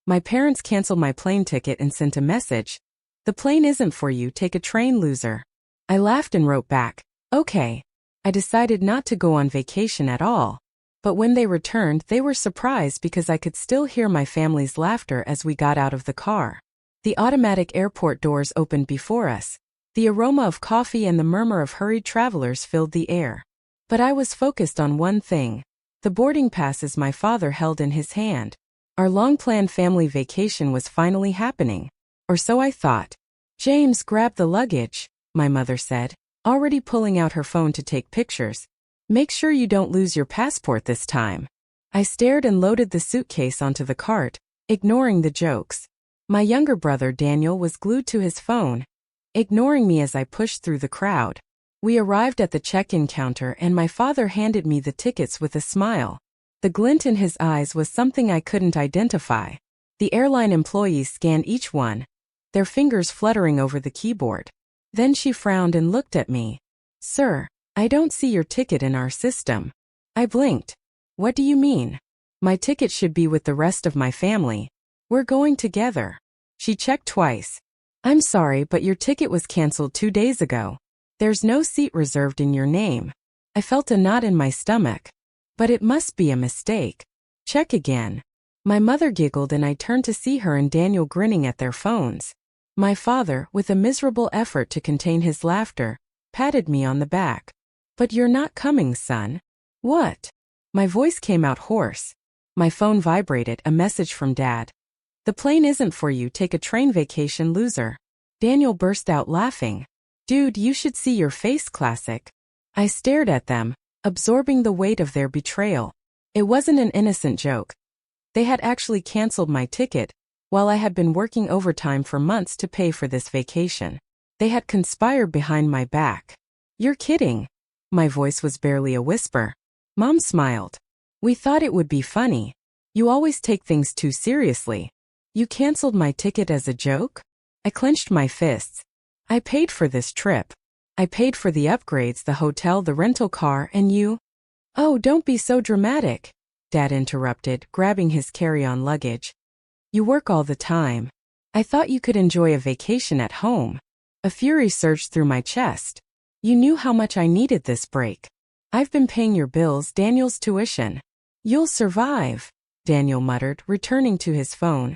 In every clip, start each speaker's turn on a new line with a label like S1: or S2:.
S1: My parents canceled my plane ticket and sent a message. The plane isn't for you, take a train, loser. I laughed and wrote back, okay. I decided not to go on vacation at all. But when they returned, they were surprised because I could still hear my family's laughter as we got out of the car. The automatic airport doors opened before us. The aroma of coffee and the murmur of hurried travelers filled the air. But I was focused on one thing. The boarding passes my father held in his hand. Our long-planned family vacation was finally happening. Or so I thought. James, grab the luggage, my mother said, already pulling out her phone to take pictures. Make sure you don't lose your passport this time. I stared and loaded the suitcase onto the cart, ignoring the jokes. My younger brother Daniel was glued to his phone, ignoring me as I pushed through the crowd. We arrived at the check-in counter and my father handed me the tickets with a smile. The glint in his eyes was something I couldn't identify. The airline employees scanned each one, their fingers fluttering over the keyboard. Then she frowned and looked at me. Sir, I don't see your ticket in our system. I blinked. What do you mean? My ticket should be with the rest of my family. We're going together. She checked twice. I'm sorry, but your ticket was canceled 2 days ago. There's no seat reserved in your name. I felt a knot in my stomach. But it must be a mistake. Check again. My mother giggled and I turned to see her and Daniel grinning at their phones. My father, with a miserable effort to contain his laughter, patted me on the back. But you're not coming, son. What? My voice came out hoarse. My phone vibrated, a message from Dad. The plane isn't for you, take a train vacation, loser. Daniel burst out laughing. Dude, you should see your face, classic. I stared at them, absorbing the weight of their betrayal. It wasn't an innocent joke. They had actually canceled my ticket, while I had been working overtime for months to pay for this vacation. They had conspired behind my back. You're kidding. My voice was barely a whisper. Mom smiled. We thought it would be funny. You always take things too seriously. You canceled my ticket as a joke? I clenched my fists. I paid for this trip. I paid for the upgrades, the hotel, the rental car, and you? Oh, don't be so dramatic, Dad interrupted, grabbing his carry-on luggage. You work all the time. I thought you could enjoy a vacation at home. A fury surged through my chest. You knew how much I needed this break. I've been paying your bills, Daniel's tuition. You'll survive, Daniel muttered, returning to his phone.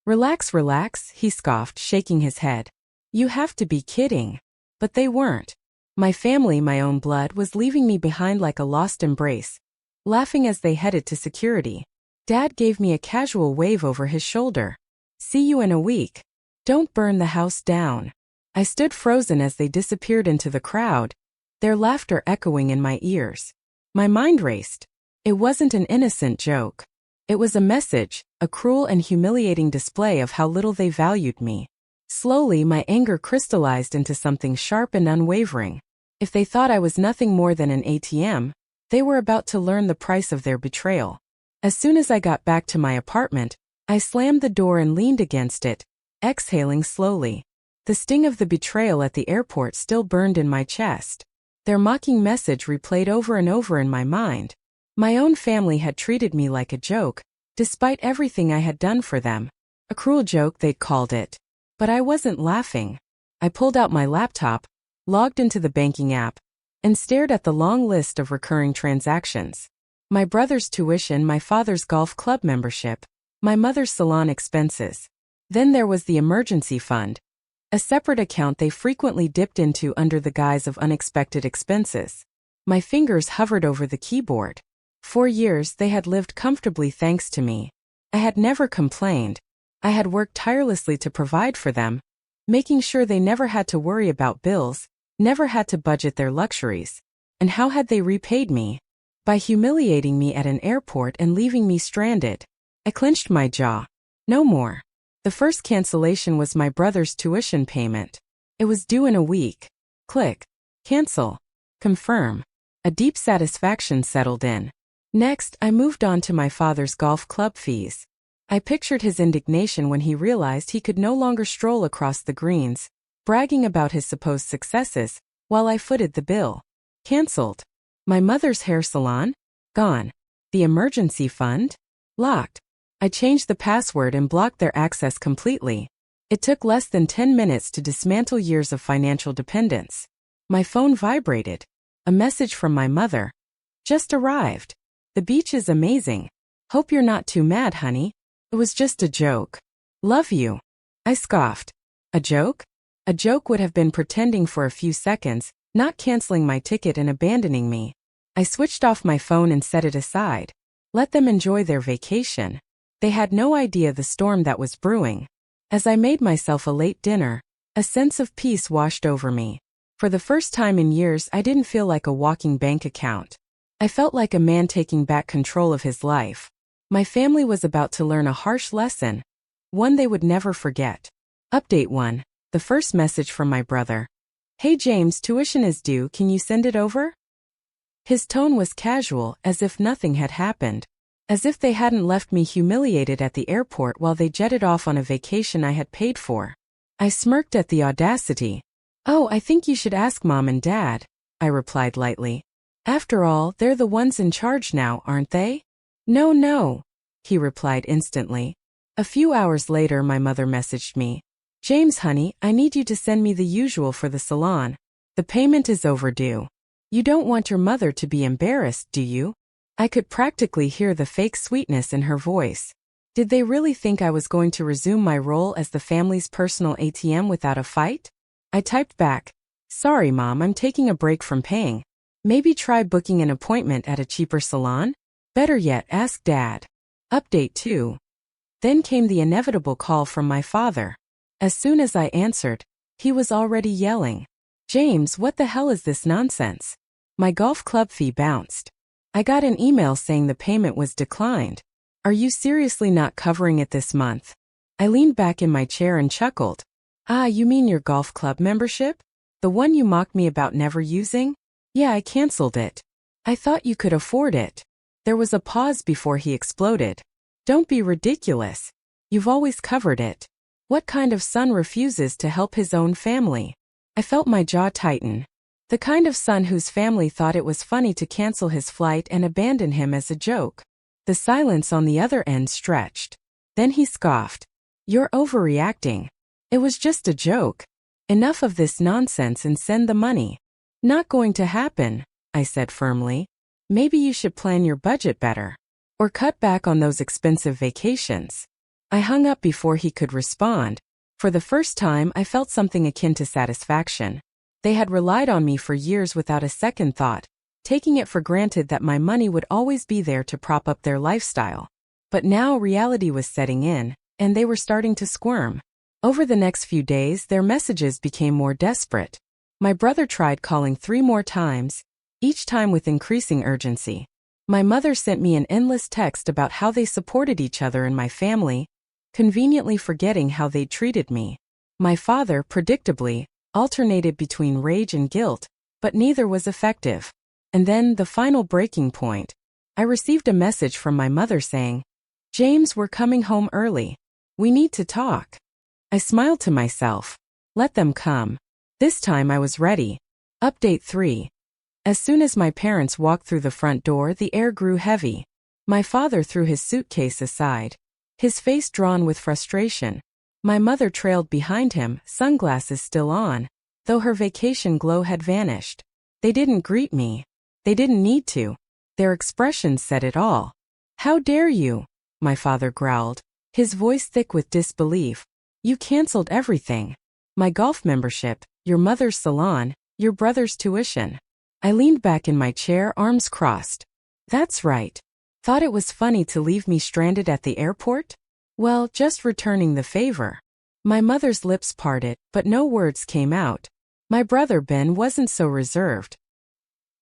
S1: Relax, relax, he scoffed, shaking his head. You have to be kidding. But they weren't. My family, my own blood, was leaving me behind like a lost embrace, laughing as they headed to security. Dad gave me a casual wave over his shoulder. See you in a week. Don't burn the house down. I stood frozen as they disappeared into the crowd, their laughter echoing in my ears. My mind raced. It wasn't an innocent joke. It was a message, a cruel and humiliating display of how little they valued me. Slowly, my anger crystallized into something sharp and unwavering. If they thought I was nothing more than an ATM, they were about to learn the price of their betrayal. As soon as I got back to my apartment, I slammed the door and leaned against it, exhaling slowly. The sting of the betrayal at the airport still burned in my chest. Their mocking message replayed over and over in my mind. My own family had treated me like a joke, despite everything I had done for them. A cruel joke, they'd called it. But I wasn't laughing. I pulled out my laptop, logged into the banking app, and stared at the long list of recurring transactions. My brother's tuition, my father's golf club membership, my mother's salon expenses. Then there was the emergency fund, a separate account they frequently dipped into under the guise of unexpected expenses. My fingers hovered over the keyboard. For years they had lived comfortably thanks to me. I had never complained. I had worked tirelessly to provide for them, making sure they never had to worry about bills, never had to budget their luxuries. And how had they repaid me? By humiliating me at an airport and leaving me stranded. I clenched my jaw. No more. The first cancellation was my brother's tuition payment. It was due in a week. Click. Cancel. Confirm. A deep satisfaction settled in. Next, I moved on to my father's golf club fees. I pictured his indignation when he realized he could no longer stroll across the greens, bragging about his supposed successes, while I footed the bill. Cancelled. My mother's hair salon? Gone. The emergency fund? Locked. I changed the password and blocked their access completely. It took less than 10 minutes to dismantle years of financial dependence. My phone vibrated. A message from my mother. Just arrived. The beach is amazing. Hope you're not too mad, honey. It was just a joke. Love you. I scoffed. A joke? A joke would have been pretending for a few seconds, not canceling my ticket and abandoning me. I switched off my phone and set it aside. Let them enjoy their vacation. They had no idea the storm that was brewing. As I made myself a late dinner, a sense of peace washed over me. For the first time in years, I didn't feel like a walking bank account. I felt like a man taking back control of his life. My family was about to learn a harsh lesson, one they would never forget. Update 1. The first message from my brother. Hey James, tuition is due, can you send it over? His tone was casual, as if nothing had happened. As if they hadn't left me humiliated at the airport while they jetted off on a vacation I had paid for. I smirked at the audacity. Oh, I think you should ask Mom and Dad, I replied lightly. After all, they're the ones in charge now, aren't they? No, he replied instantly. A few hours later, my mother messaged me. James, honey, I need you to send me the usual for the salon. The payment is overdue. You don't want your mother to be embarrassed, do you? I could practically hear the fake sweetness in her voice. Did they really think I was going to resume my role as the family's personal ATM without a fight? I typed back, Sorry, Mom, I'm taking a break from paying. Maybe try booking an appointment at a cheaper salon? Better yet, ask Dad. Update 2. Then came the inevitable call from my father. As soon as I answered, he was already yelling. James, what the hell is this nonsense? My golf club fee bounced. I got an email saying the payment was declined. Are you seriously not covering it this month? I leaned back in my chair and chuckled. Ah, you mean your golf club membership? The one you mocked me about never using? Yeah, I canceled it. I thought you could afford it. There was a pause before he exploded. Don't be ridiculous. You've always covered it. What kind of son refuses to help his own family? I felt my jaw tighten. The kind of son whose family thought it was funny to cancel his flight and abandon him as a joke. The silence on the other end stretched. Then he scoffed. You're overreacting. It was just a joke. Enough of this nonsense and send the money. Not going to happen, I said firmly. Maybe you should plan your budget better. Or cut back on those expensive vacations. I hung up before he could respond. For the first time, I felt something akin to satisfaction. They had relied on me for years without a second thought, taking it for granted that my money would always be there to prop up their lifestyle. But now reality was setting in, and they were starting to squirm. Over the next few days, their messages became more desperate. My brother tried calling 3 more times, each time with increasing urgency. My mother sent me an endless text about how they supported each other and my family, conveniently forgetting how they'd treated me. My father, predictably, alternated between rage and guilt, but neither was effective. And then, the final breaking point. I received a message from my mother saying, James, we're coming home early. We need to talk. I smiled to myself. Let them come. This time I was ready. Update 3. As soon as my parents walked through the front door, the air grew heavy. My father threw his suitcase aside, his face drawn with frustration. My mother trailed behind him, sunglasses still on, though her vacation glow had vanished. They didn't greet me. They didn't need to. Their expressions said it all. How dare you? My father growled, his voice thick with disbelief. You canceled everything. My golf membership, your mother's salon, your brother's tuition. I leaned back in my chair, arms crossed. That's right. Thought it was funny to leave me stranded at the airport? Well, just returning the favor. My mother's lips parted, but no words came out. My brother Ben wasn't so reserved.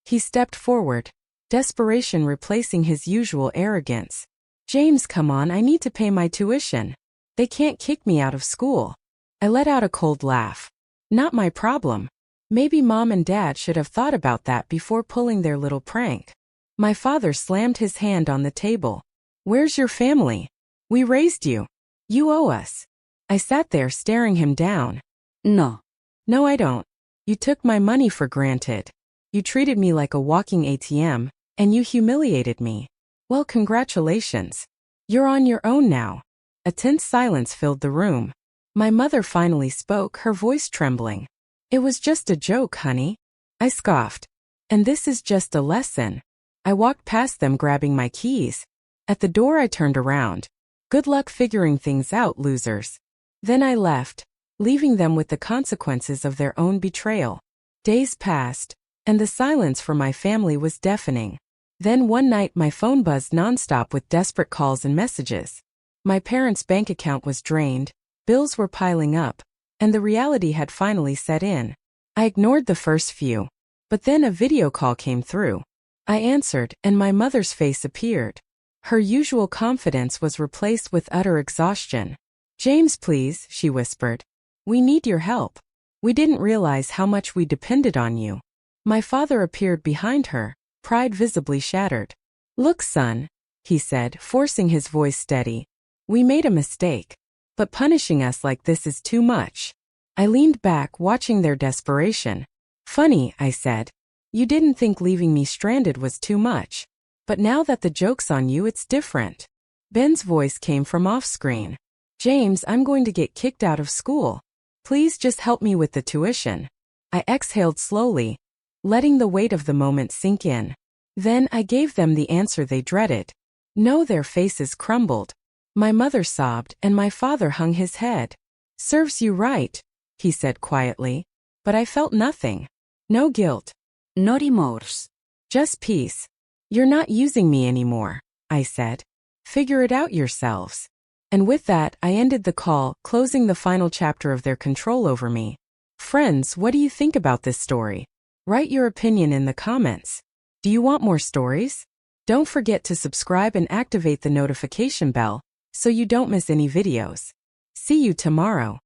S1: He stepped forward, desperation replacing his usual arrogance. James, come on, I need to pay my tuition. They can't kick me out of school. I let out a cold laugh. Not my problem. Maybe Mom and Dad should have thought about that before pulling their little prank. My father slammed his hand on the table. Where's your family? We raised you. You owe us. I sat there staring him down. No, I don't. You took my money for granted. You treated me like a walking ATM, and you humiliated me. Well, congratulations. You're on your own now. A tense silence filled the room. My mother finally spoke, her voice trembling. It was just a joke, honey. I scoffed. And this is just a lesson. I walked past them, grabbing my keys. At the door, I turned around. Good luck figuring things out, losers. Then I left, leaving them with the consequences of their own betrayal. Days passed, and the silence from my family was deafening. Then one night my phone buzzed nonstop with desperate calls and messages. My parents' bank account was drained, bills were piling up, and the reality had finally set in. I ignored the first few, but then a video call came through. I answered, and my mother's face appeared. Her usual confidence was replaced with utter exhaustion. "James, please," she whispered. "We need your help. We didn't realize how much we depended on you." My father appeared behind her, pride visibly shattered. "Look, son," he said, forcing his voice steady. "We made a mistake, but punishing us like this is too much." I leaned back, watching their desperation. "Funny," I said. "You didn't think leaving me stranded was too much. But now that the joke's on you, it's different." Ben's voice came from off-screen. "James, I'm going to get kicked out of school. Please just help me with the tuition." I exhaled slowly, letting the weight of the moment sink in. Then I gave them the answer they dreaded. No, their faces crumbled. My mother sobbed, and my father hung his head. "Serves you right," he said quietly. But I felt nothing. No guilt. No remorse. Just peace. "You're not using me anymore," I said. "Figure it out yourselves." And with that, I ended the call, closing the final chapter of their control over me. Friends, what do you think about this story? Write your opinion in the comments. Do you want more stories? Don't forget to subscribe and activate the notification bell so you don't miss any videos. See you tomorrow.